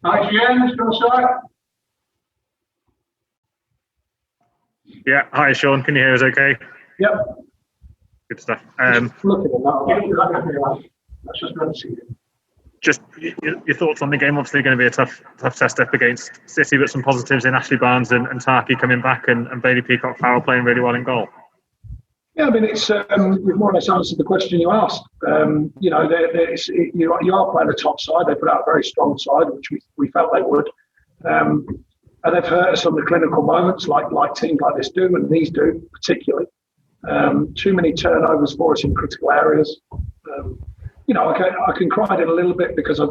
Hi, James. Can I start? Yeah, hi Sean, can you hear us okay? Yep. Good stuff. Looking at that. That's just good to see you. Just your thoughts on the game. Obviously going to be a tough test up against City, but some positives in Ashley Barnes and Tarky coming back and Bailey Peacock-Farrell playing really well in goal. Yeah, I mean, it's you've more or less answered the question you asked. You are playing a top side. They put out a very strong side, which we felt they would. And they've hurt us on the clinical moments, like teams like this do, and these do particularly. Too many turnovers for us in critical areas. I can cry it a little bit because I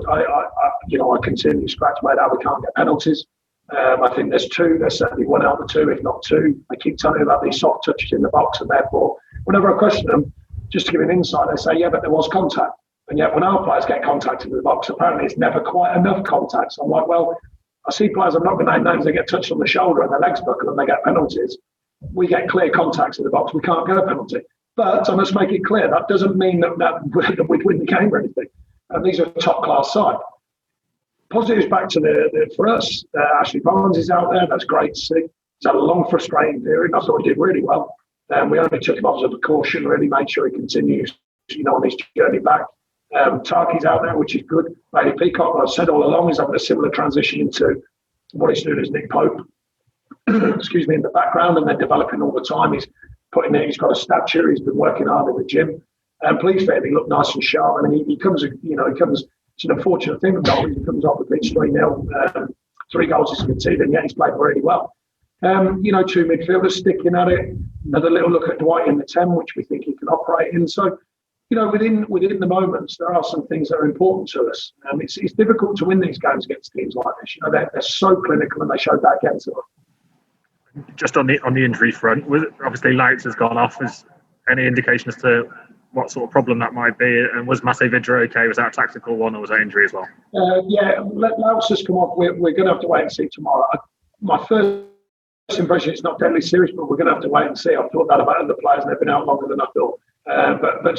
continue to scratch my head out. We can't get penalties. I think there's two. There's certainly one out of the two, if not two. They keep telling me about these soft touches in the box, and therefore, whenever I question them, just to give an insight, they say, yeah, but there was contact. And yet, when our players get contacted in the box, apparently it's never quite enough contact. So I'm like, well, I see players, I'm not going to name names, they get touched on the shoulder and their legs buckle and they get penalties. We get clear contacts in the box, we can't get a penalty. But I must make it clear, that doesn't mean that we'd win the game or anything. And these are a top-class side. Positives back to for us, Ashley Barnes is out there. That's great to see. He's had a long, frustrating period. I thought he did really well. We only took him off as a precaution, really made sure he continues, on his journey back. Tarky's out there, which is good. Bailey Peacock, I've said all along, is having a similar transition into what he's doing as Nick Pope, excuse me, in the background, and then developing all the time. He's got a stature. He's been working hard in the gym. And please, fair, he looked nice and sharp. I mean, he comes. It's an unfortunate thing about him. He comes off with beats 3-0. 3 goals is conceded, and yet he's played really well. Two midfielders sticking at it. Another little look at Dwight in the 10, which we think he can operate in. So, within the moments, there are some things that are important to us. It's difficult to win these games against teams like this. They're so clinical, and they showed that against them. Just on the injury front, obviously Lights has gone off. Is any indication as to what sort of problem that might be? And was Massey Vidra okay? Was that a tactical one, or was that injury as well? Lights has come off. We're going to have to wait and see tomorrow. My first impression, it's not deadly serious, but we're going to have to wait and see. I've thought that about other players, and they've been out longer than I thought. But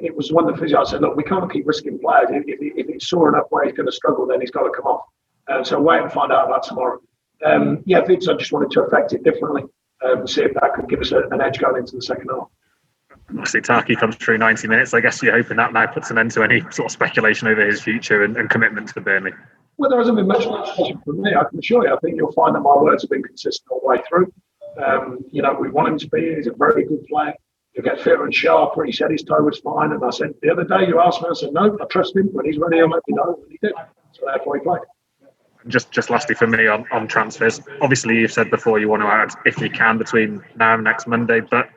it was one of the physio. I said, look, we can't keep risking players. If it's sore enough where he's going to struggle, then he's got to come off. So wait and find out about tomorrow. Vids, I just wanted to affect it differently, see if that could give us an edge going into the second half. Obviously, Tarky comes through 90 minutes. I guess you're hoping that now puts an end to any sort of speculation over his future and commitment to Burnley. Well, there hasn't been much speculation from me, I can assure you. I think you'll find that my words have been consistent all the way through. We want him to be. He's a very good player. He'll get fitter and sharper. He said his toe was fine. And I said, the other day you asked me, I said, no, I trust him. When he's ready, I'll let you know. And he did. So therefore he played. Just lastly for me on transfers, obviously you've said before you want to add if you can between now and next Monday, but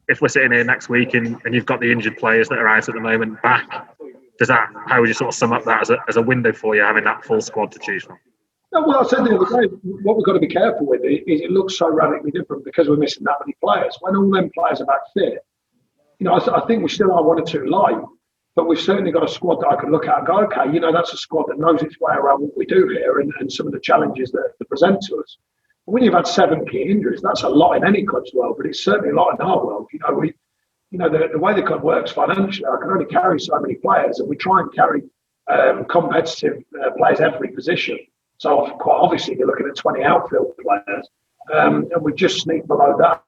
if we're sitting here next week and you've got the injured players that are out at the moment back, how would you sort of sum up that as a window for you, having that full squad to choose from? Well, I said the other day, what we've got to be careful with is it looks so radically different because we're missing that many players. When all them players are back fit, I think we still are 1 or 2 light. But we've certainly got a squad that I can look at and go, okay, that's a squad that knows its way around what we do here and some of the challenges that present to us. And when you've had 7 key injuries, that's a lot in any club's world, but it's certainly a lot in our world. The way the club works financially, I can only carry so many players, and we try and carry competitive players every position. So quite obviously, you're looking at 20 outfield players, and we just sneak below that.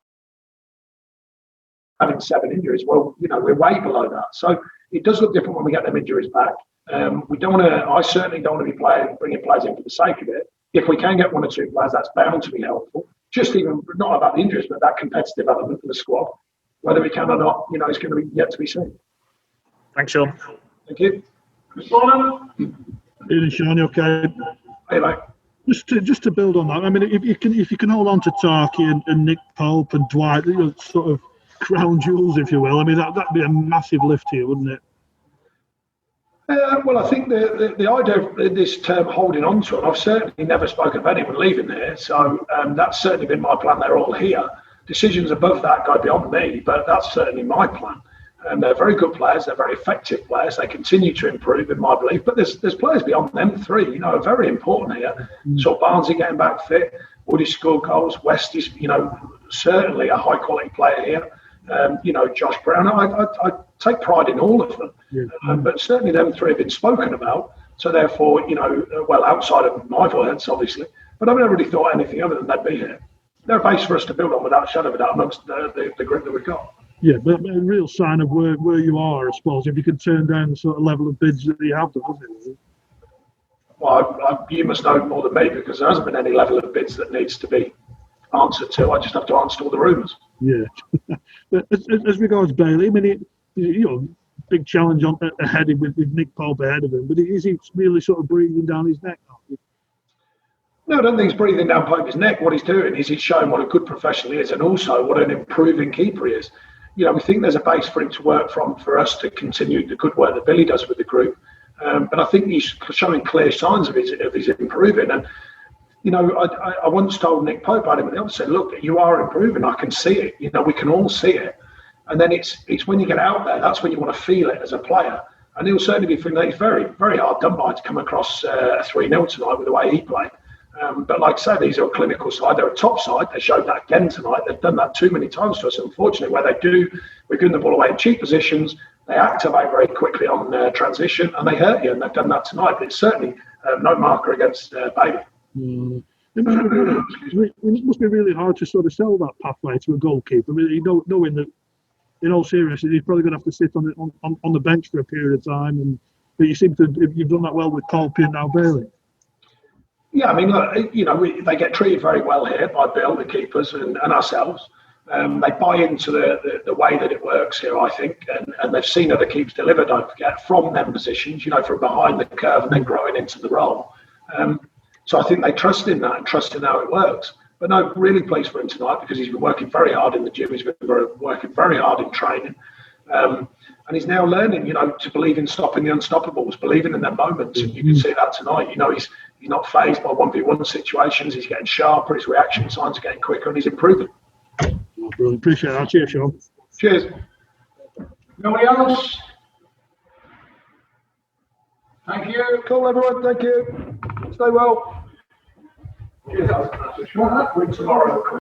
Having 7 injuries, we're way below that. So it does look different when we get them injuries back. I certainly don't want to be bringing players in for the sake of it. If we can get 1 or 2 players, that's bound to be helpful. Just even not about the injuries, but that competitive element of the squad. Whether we can or not, it's going to be yet to be seen. Thanks, Sean. Thank you. Ian, Sean, you okay? Hey, mate. Just to build on that, I mean, if you can hold on to Tarky and Nick Pope and Dwight, sort of crown jewels, if you will. I mean, that'd be a massive lift here, wouldn't it? Well, I think the idea of this term holding on to it, I've certainly never spoken of anyone leaving there. So that's certainly been my plan. They're all here. Decisions above that go beyond me, but that's certainly my plan. And they're very good players. They're very effective players. They continue to improve, in my belief. But there's players beyond them 3, are very important here. So Barnsley getting back fit. Woody scored goals. West is, certainly a high-quality player here. Josh Brown. I take pride in all of them. Yeah. But certainly them 3 have been spoken about. So therefore, well, outside of my voyance, obviously, but I've never really thought anything other than they'd be here. They're a base for us to build on without a shadow of a doubt amongst the group that we've got. Yeah, but a real sign of where you are, I suppose, if you can turn down the sort of level of bids that you have done, isn't it? Well, you must know more than me because there hasn't been any level of bids that needs to be answered to. I just have to answer all the rumours. Yeah. But as regards Bailey, I mean, big challenge ahead with Nick Pope ahead of him, but is he really sort of breathing down his neck now? No, I don't think he's breathing down Pope's neck. What he's doing is he's showing what a good professional he is and also what an improving keeper he is. We think there's a base for him to work from for us to continue the good work that Billy does with the group. But I think he's showing clear signs of his improving. And, I once told Nick Pope about him, and I said, look, you are improving. I can see it. We can all see it. And then it's when you get out there, that's when you want to feel it as a player. And he'll certainly be feeling that he's very, very hard done by to come across a 3-0 tonight with the way he played. But like I said, these are a clinical side. They're a top side. They showed that again tonight. They've done that too many times to us, unfortunately, where we're giving the ball away in cheap positions. They activate very quickly on transition and they hurt you, and they've done that tonight. But it's certainly no marker against Bailey. It must be really hard to sort of sell that pathway to a goalkeeper. I mean, knowing that, in all seriousness, he's probably going to have to sit on the bench for a period of time. But you've done that well with Colby and now Bailey. Yeah, I mean, look, they get treated very well here by Bill, the keepers, and ourselves. They buy into the way that it works here, I think, and they've seen other keeps deliver, don't forget, from them positions, from behind the curve and then growing into the role. So I think they trust in that and trust in how it works. But no, really pleased for him tonight because he's been working very hard in the gym. He's been working very hard in training. And he's now learning, to believe in stopping the unstoppables, believing in their moments. And you can see that tonight. He's not fazed by 1v1 situations. He's getting sharper. His reaction times are getting quicker and he's improving. Oh, brilliant. Appreciate that. Cheers, Sean. Cheers. Nobody else? Thank you. Cool, everyone. Thank you. Stay well. Cheers. Tomorrow.